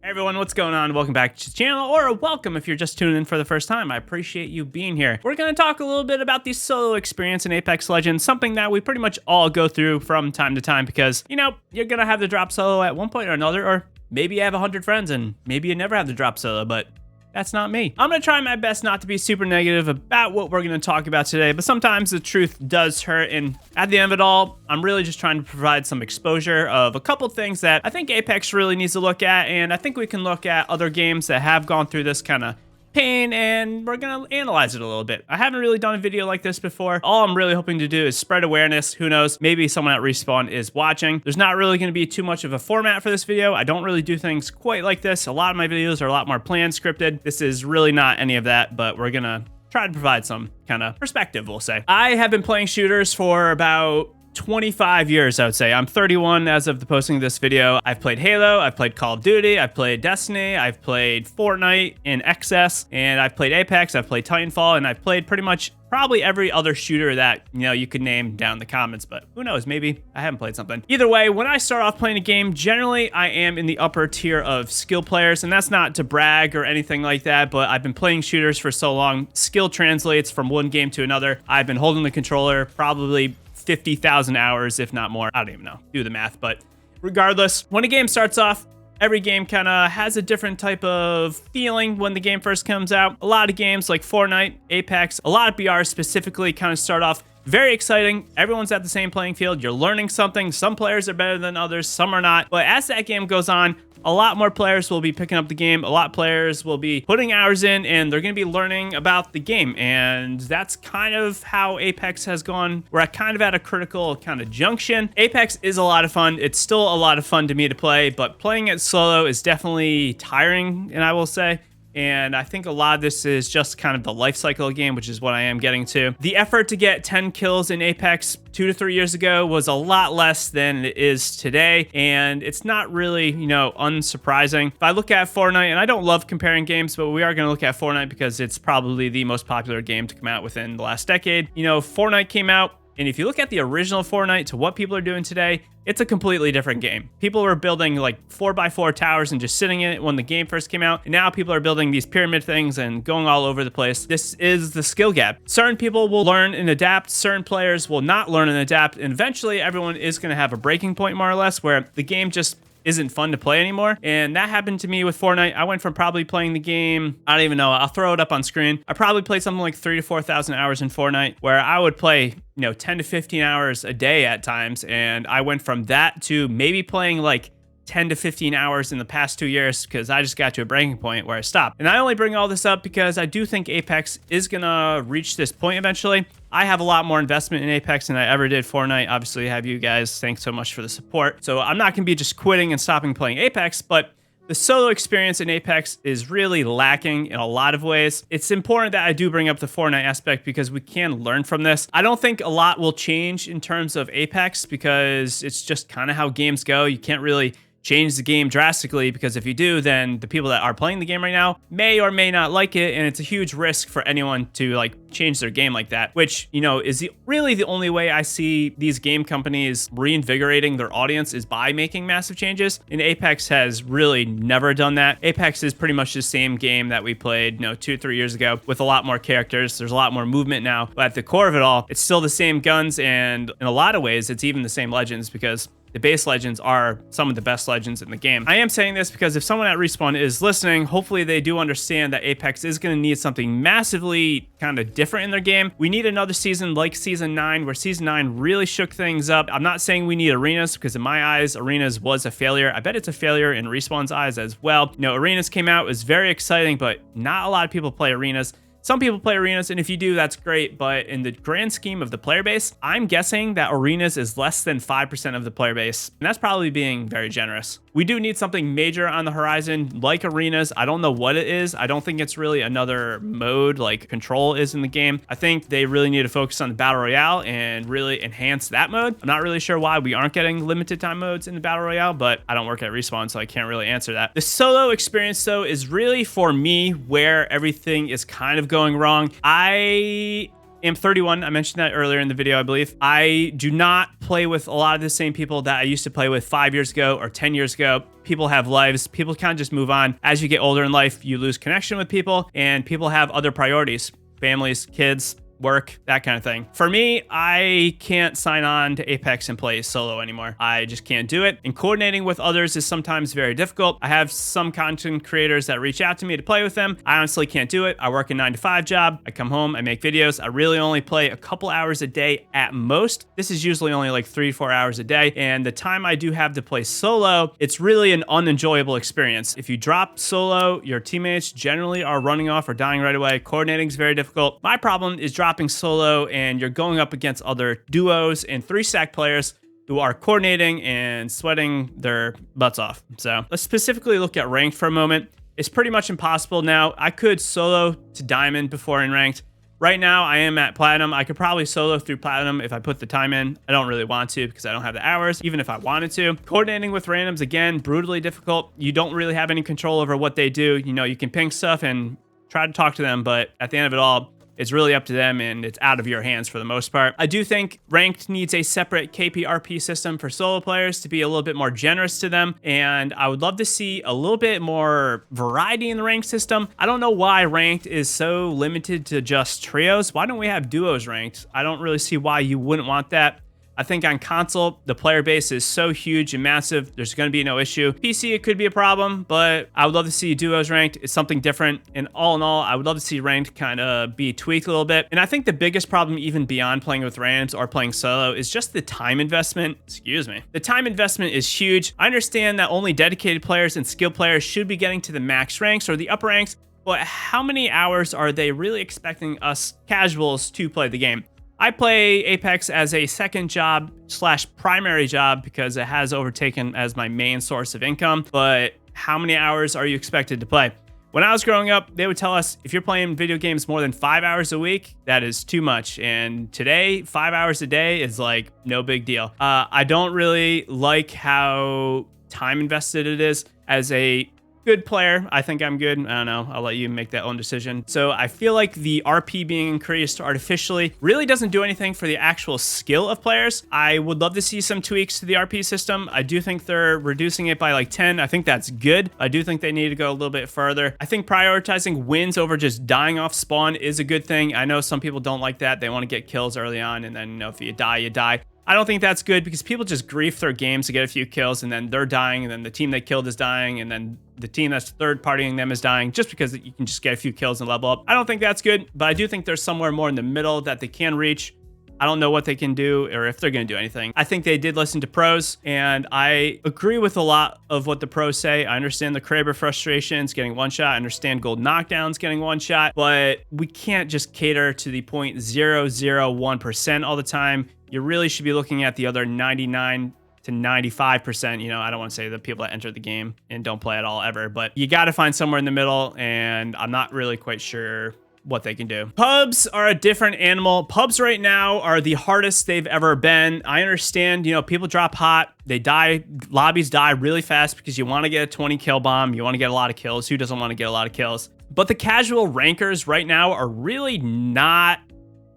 Hey everyone, what's going on? Welcome back to the channel, or welcome if you're just tuning in for the first time. I appreciate you being here. We're going to talk a little bit about the solo experience in Apex Legends, something that we pretty much all go through from time to time because, you know, you're going to have to drop solo at one point or another, or maybe you have 100 friends and maybe you never have to drop solo, but that's not me. I'm going to try my best not to be super negative about what we're going to talk about today, but sometimes the truth does hurt, and at the end of it all, I'm really just trying to provide some exposure of a couple things that I think Apex really needs to look at, and I think we can look at other games that have gone through this kind of pain, and we're gonna analyze it a little bit. I haven't really done a video like this before. All I'm really hoping to do is spread awareness. Who knows, maybe someone at Respawn is watching. There's not really going to be too much of a format for this video. I don't really do things quite like this. A lot of my videos are a lot more planned, scripted. This is really not any of that, but we're gonna try to provide some kind of perspective, we'll say. I have been playing shooters for about 25 years, I would say. I'm 31 as of the posting of this video. I've played Halo, I've played Call of Duty, I've played Destiny, I've played Fortnite in excess, and I've played Apex, I've played Titanfall, and I've played pretty much probably every other shooter that, you know, you could name down in the comments, but who knows, maybe I haven't played something. Either way, when I start off playing a game, generally I am in the upper tier of skill players, and that's not to brag or anything like that, but I've been playing shooters for so long, skill translates from one game to another. I've been holding the controller probably 50,000 hours, if not more. I don't even know. Do the math. But regardless, when a game starts off, every game kind of has a different type of feeling when the game first comes out. A lot of games like Fortnite, Apex, a lot of BRs specifically kind of start off very exciting. Everyone's at the same playing field. You're learning something. Some players are better than others. Some are not. But as that game goes on, a lot more players will be picking up the game. A lot of players will be putting hours in, and they're going to be learning about the game. And that's kind of how Apex has gone. We're kind of at a critical kind of junction. Apex is a lot of fun. It's still a lot of fun to me to play, but playing it solo is definitely tiring, and I will say. And I think a lot of this is just kind of the life cycle of the game, which is what I am getting to. The effort to get 10 kills in Apex 2 to 3 years ago was a lot less than it is today. And it's not really, you know, unsurprising. If I look at Fortnite, and I don't love comparing games, but we are going to look at Fortnite because it's probably the most popular game to come out within the last decade. You know, Fortnite came out, and if you look at the original Fortnite to what people are doing today, it's a completely different game. People were building like 4x4 towers and just sitting in it when the game first came out. And now people are building these pyramid things and going all over the place. This is the skill gap. Certain people will learn and adapt. Certain players will not learn and adapt. And eventually everyone is going to have a breaking point, more or less, where the game just isn't fun to play anymore. And that happened to me with Fortnite. I went from probably playing the game, I don't even know, I'll throw it up on screen. I probably played something like 3,000 to 4,000 hours in Fortnite, where I would play, you know, 10 to 15 hours a day at times. And I went from that to maybe playing like 10 to 15 hours in the past 2 years because I just got to a breaking point where I stopped. And I only bring all this up because I do think Apex is gonna reach this point eventually. I have a lot more investment in Apex than I ever did Fortnite. Obviously, I have you guys. Thanks so much for the support. So I'm not gonna be just quitting and stopping playing Apex, but the solo experience in Apex is really lacking in a lot of ways. It's important that I do bring up the Fortnite aspect because we can learn from this. I don't think a lot will change in terms of Apex because it's just kind of how games go. You can't really change the game drastically because if you do, then the people that are playing the game right now may or may not like it, and it's a huge risk for anyone to like change their game like that, which, you know, is really the only way I see these game companies reinvigorating their audience is by making massive changes. And Apex has really never done that. Apex is pretty much the same game that we played, you know, 2 or 3 years ago with a lot more characters. There's a lot more movement now, but at the core of it all, it's still the same guns, and in a lot of ways, it's even the same legends because the base legends are some of the best legends in the game. I am saying this because if someone at Respawn is listening, hopefully they do understand that Apex is going to need something massively kind of different in their game. We need another season like Season 9, where Season 9 really shook things up. I'm not saying we need Arenas, because in my eyes, Arenas was a failure. I bet it's a failure in Respawn's eyes as well. You know, Arenas came out, it was very exciting, but not a lot of people play Arenas. Some people play Arenas, and if you do, that's great. But in the grand scheme of the player base, I'm guessing that Arenas is less than 5% of the player base. And that's probably being very generous. We do need something major on the horizon, like Arenas. I don't know what it is. I don't think it's really another mode like Control is in the game. I think they really need to focus on the Battle Royale and really enhance that mode. I'm not really sure why we aren't getting limited time modes in the Battle Royale, but I don't work at Respawn, so I can't really answer that. The solo experience, though, is really, for me, where everything is kind of going wrong. I am 31. I mentioned that earlier in the video, I believe. I do not play with a lot of the same people that I used to play with 5 years ago or 10 years ago. People have lives. People kind of just move on. As you get older in life, you lose connection with people, and people have other priorities, families, kids, work, that kind of thing. For me, I can't sign on to Apex and play solo anymore. I just can't do it. And coordinating with others is sometimes very difficult. I have some content creators that reach out to me to play with them. I honestly can't do it. I work a 9-to-5 job. I come home, I make videos. I really only play a couple hours a day at most. This is usually only like 3-4 hours a day. And the time I do have to play solo, it's really an unenjoyable experience. If you drop solo, your teammates generally are running off or dying right away. Coordinating is very difficult. My problem is dropping solo and you're going up against other duos and 3-stack players who are coordinating and sweating their butts off. So let's specifically look at ranked for a moment. It's pretty much impossible now. I could solo to diamond before in ranked. Right now I am at platinum. I could probably solo through platinum if I put the time in. I don't really want to because I don't have the hours, even if I wanted to. Coordinating with randoms, again, brutally difficult. You don't really have any control over what they do. You know, you can ping stuff and try to talk to them, but at the end of it all, it's really up to them and it's out of your hands for the most part. I do think ranked needs a separate KPRP system for solo players to be a little bit more generous to them. And I would love to see a little bit more variety in the ranked system. I don't know why ranked is so limited to just trios. Why don't we have duos ranked? I don't really see why you wouldn't want that. I think on console, the player base is so huge and massive, there's going to be no issue. PC, it could be a problem, but I would love to see duos ranked. It's something different. And all in all, I would love to see ranked kind of be tweaked a little bit. And I think the biggest problem, even beyond playing with randoms or playing solo, is just the time investment. Excuse me. The time investment is huge. I understand that only dedicated players and skilled players should be getting to the max ranks or the upper ranks, but how many hours are they really expecting us casuals to play the game? I play Apex as a second job / primary job because it has overtaken as my main source of income. But how many hours are you expected to play? When I was growing up, they would tell us if you're playing video games more than 5 hours a week, that is too much. And today, 5 hours a day is like no big deal. I don't really like how time invested it is. As a good player, I think I'm good. I don't know. I'll let you make that own decision. So I feel like the RP being increased artificially really doesn't do anything for the actual skill of players. I would love to see some tweaks to the RP system. I do think they're reducing it by like 10. I think that's good. I do think they need to go a little bit further. I think prioritizing wins over just dying off spawn is a good thing. I know some people don't like that. They want to get kills early on, and then, you know, if you die, you die. I don't think that's good because people just grief their games to get a few kills, and then they're dying, and then the team they killed is dying, and then the team that's third partying them is dying just because you can just get a few kills and level up. I don't think that's good, but I do think there's somewhere more in the middle that they can reach. I don't know what they can do or if they're going to do anything. I think they did listen to pros, and I agree with a lot of what the pros say. I understand the Kraber frustrations getting one shot. I understand gold knockdowns getting one shot, but we can't just cater to the 0.001% all the time. You really should be looking at the other 99 to 95%. You know, I don't want to say the people that enter the game and don't play at all ever, but you got to find somewhere in the middle, and I'm not really quite sure what they can do. Pubs are a different animal. Pubs right now are the hardest they've ever been. I understand, you know, people drop hot, they die, lobbies die really fast because you want to get a 20 kill bomb, you want to get a lot of kills. Who doesn't want to get a lot of kills? But the casual rankers right now are really not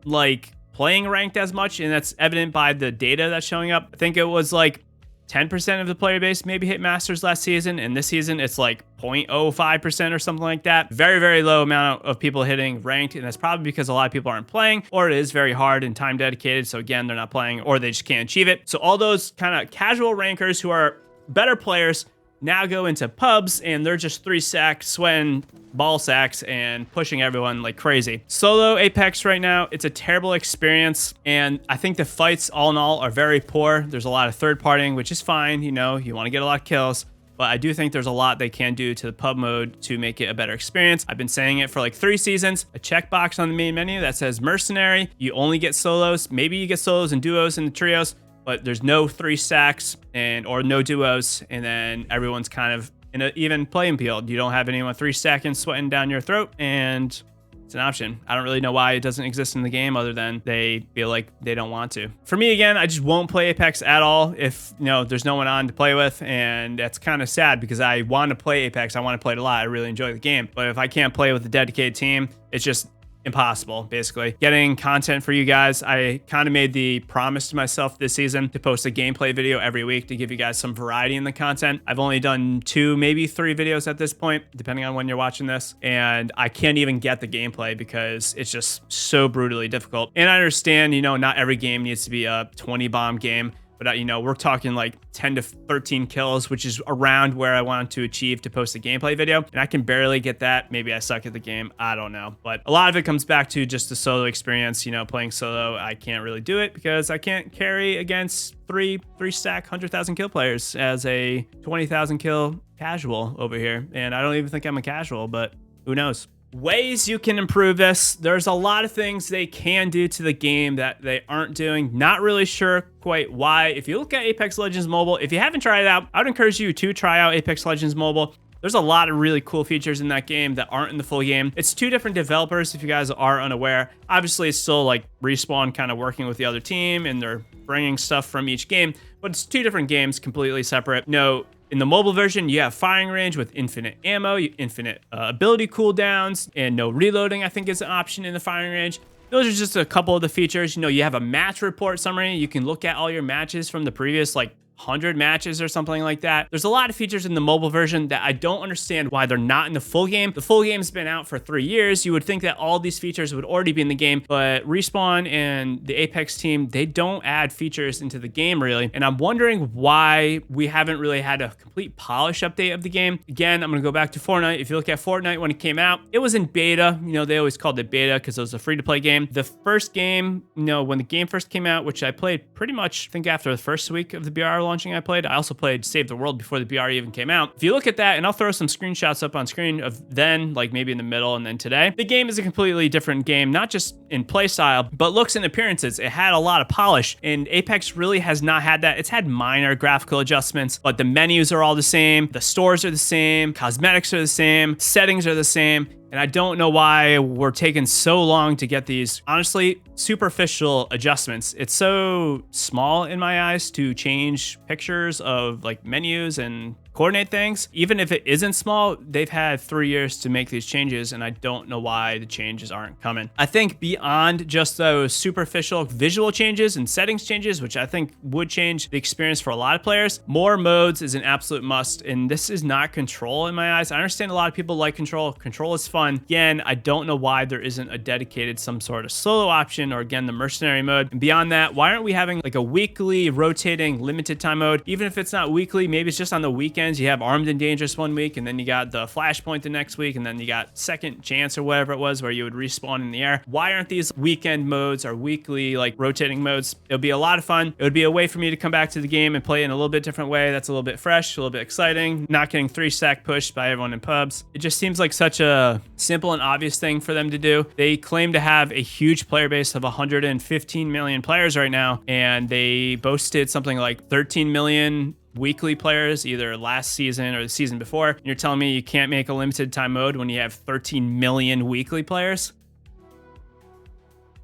like playing ranked as much, and that's evident by the data that's showing up. I think it was like 10% of the player base maybe hit Masters last season, and this season it's like 0.05% or something like that. Very, very low amount of people hitting ranked, and that's probably because a lot of people aren't playing, or it is very hard and time dedicated, so again, they're not playing, or they just can't achieve it. So all those kind of casual rankers who are better players now go into pubs, and they're just 3-stack, sweating ball sacks and pushing everyone like crazy. Solo Apex right now, it's a terrible experience, and I think the fights all in all are very poor. There's a lot of third partying, which is fine. You know, you want to get a lot of kills, but I do think there's a lot they can do to the pub mode to make it a better experience. I've been saying it for like 3 seasons. A checkbox on the main menu that says mercenary. You only get solos. Maybe you get solos and duos and the trios, but there's no 3-stacks or no duos, and then everyone's kind of in an even playing field. You don't have anyone 3-stacking, sweating down your throat, and it's an option. I don't really know why it doesn't exist in the game other than they feel like they don't want to. For me, again, I just won't play Apex at all if, you know, there's no one on to play with, and that's kind of sad because I want to play Apex. I want to play it a lot. I really enjoy the game, but if I can't play with a dedicated team, it's just impossible, basically. Getting content for you guys. I kind of made the promise to myself this season to post a gameplay video every week to give you guys some variety in the content. I've only done 2, maybe 3 videos at this point, depending on when you're watching this. And I can't even get the gameplay because it's just so brutally difficult. And I understand, not every game needs to be a 20 bomb game. But, we're talking like 10 to 13 kills, which is around where I want to achieve to post a gameplay video. And I can barely get that. Maybe I suck at the game. I don't know. But a lot of it comes back to just the solo experience. Playing solo, I can't really do it because I can't carry against three stack 100,000 kill players as a 20,000 kill casual over here. And I don't even think I'm a casual, but who knows? Ways you can improve this. There's a lot of things they can do to the game that they aren't doing. Not really sure quite why. If you look at Apex Legends Mobile, if you haven't tried it out, I would encourage you to try out Apex Legends Mobile. There's a lot of really cool features in that game that aren't in the full game. It's 2 different developers, if you guys are unaware. Obviously, it's still like Respawn kind of working with the other team, and they're bringing stuff from each game, but it's 2 different games, completely separate. No, in the mobile version, you have firing range with infinite ammo, infinite ability cooldowns, and no reloading, I think, is an option in the firing range. Those are just a couple of the features. You have a match report summary. You can look at all your matches from the previous, 100 matches or something like that. There's a lot of features in the mobile version that I don't understand why they're not in the full game. The full game's been out for 3 years. You would think that all these features would already be in the game, but Respawn and the Apex team, they don't add features into the game really. And I'm wondering why we haven't really had a complete polish update of the game. Again, I'm gonna go back to Fortnite. If you look at Fortnite when it came out, it was in beta. They always called it beta because it was a free-to-play game. The first game, when the game first came out, which I played pretty much, I think after the first week of the BR launching, I also played Save the World before the BR even came out. If you look at that, and I'll throw some screenshots up on screen of then, maybe in the middle and then today, the game is a completely different game, not just in play style, but looks and appearances. It had a lot of polish, and Apex really has not had that. It's had minor graphical adjustments, but the menus are all the same, the stores are the same, cosmetics are the same, settings are the same. And I don't know why we're taking so long to get these, honestly, superficial adjustments. It's so small in my eyes to change pictures of menus and coordinate things. Even if it isn't small, they've had 3 years to make these changes, and I don't know why the changes aren't coming. I think beyond just those superficial visual changes and settings changes, which I think would change the experience for a lot of players, more modes is an absolute must, and this is not Control in my eyes. I understand a lot of people like Control. Control is fun. Again, I don't know why there isn't a dedicated some sort of solo option, or again, the mercenary mode. And beyond that, why aren't we having a weekly rotating limited time mode? Even if it's not weekly, maybe it's just on the weekend. You have Armed and Dangerous one week, and then you got the Flashpoint the next week, and then you got Second Chance or whatever it was where you would respawn in the air. Why aren't these weekend modes or weekly rotating modes? It would be a lot of fun. It would be a way for me to come back to the game and play in a little bit different way. That's a little bit fresh, a little bit exciting, not getting 3 stack pushed by everyone in pubs. It just seems like such a simple and obvious thing for them to do. They claim to have a huge player base of 115 million players right now, and they boasted something like 13 million weekly players either last season or the season before. And you're telling me you can't make a limited time mode when you have 13 million weekly players?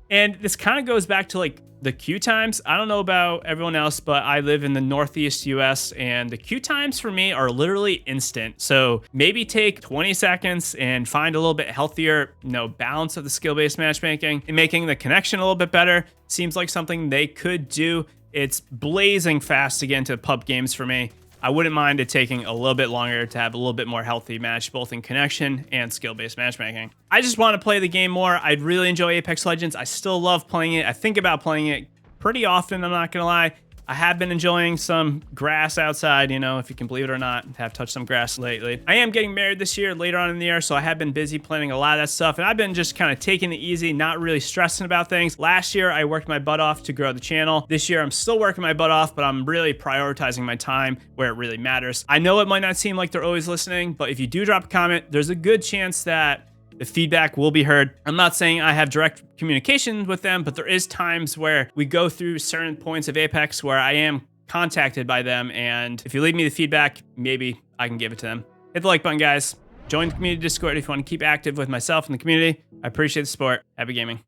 And this kind of goes back to the queue times. I don't know about everyone else, but I live in the Northeast US, and the queue times for me are literally instant. So maybe take 20 seconds and find a little bit healthier, balance of the skill-based matchmaking and making the connection a little bit better. Seems like something they could do. It's blazing fast to get into pub games for me. I wouldn't mind it taking a little bit longer to have a little bit more healthy match, both in connection and skill-based matchmaking. I just want to play the game more. I really enjoy Apex Legends. I still love playing it. I think about playing it pretty often, I'm not going to lie. I have been enjoying some grass outside, if you can believe it or not. Have touched some grass lately. I am getting married this year, later on in the year, so I have been busy planning a lot of that stuff, and I've been just kind of taking it easy, not really stressing about things. Last year, I worked my butt off to grow the channel. This year, I'm still working my butt off, but I'm really prioritizing my time where it really matters. I know it might not seem like they're always listening, but if you do drop a comment, there's a good chance that the feedback will be heard. I'm not saying I have direct communication with them, but there is times where we go through certain points of Apex where I am contacted by them, and if you leave me the feedback, maybe I can give it to them. Hit the like button, guys. Join the community Discord if you want to keep active with myself and the community. I appreciate the support. Happy gaming.